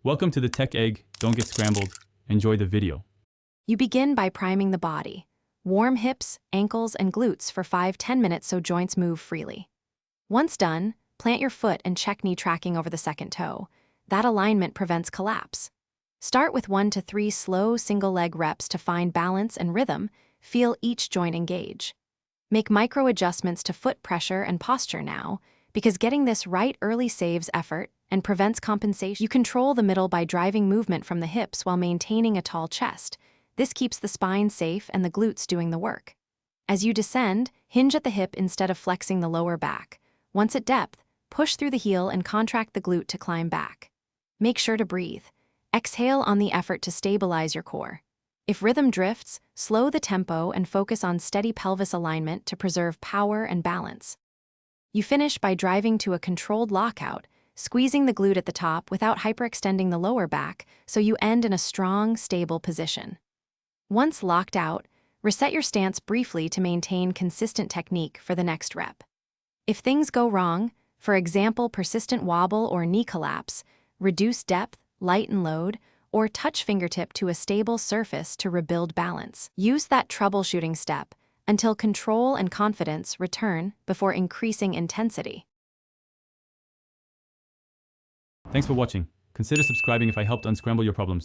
Welcome to the Tech Egg. Don't get scrambled. Enjoy the video. You begin by priming the body. Warm hips, ankles, and glutes for 5–10 minutes so joints move freely. Once done, plant your foot and check knee tracking over the second toe. That alignment prevents collapse. Start with 1 to 3 slow single-leg reps to find balance and rhythm. Feel each joint engage. Make micro adjustments to foot pressure and posture now, because getting this right early saves effort and prevents compensation. You control the middle by driving movement from the hips while maintaining a tall chest. This keeps the spine safe and the glutes doing the work. As you descend, hinge at the hip instead of flexing the lower back. Once at depth, push through the heel and contract the glute to climb back. Make sure to breathe. Exhale on the effort to stabilize your core. If rhythm drifts, slow the tempo and focus on steady pelvis alignment to preserve power and balance. You finish by driving to a controlled lockout, squeezing the glute at the top without hyperextending the lower back so you end in a strong, stable position. Once locked out, reset your stance briefly to maintain consistent technique for the next rep. If things go wrong, for example persistent wobble or knee collapse, reduce depth, lighten load, or touch fingertip to a stable surface to rebuild balance. Use that troubleshooting step until control and confidence return before increasing intensity. Thanks for watching. Consider subscribing if I helped unscramble your problems.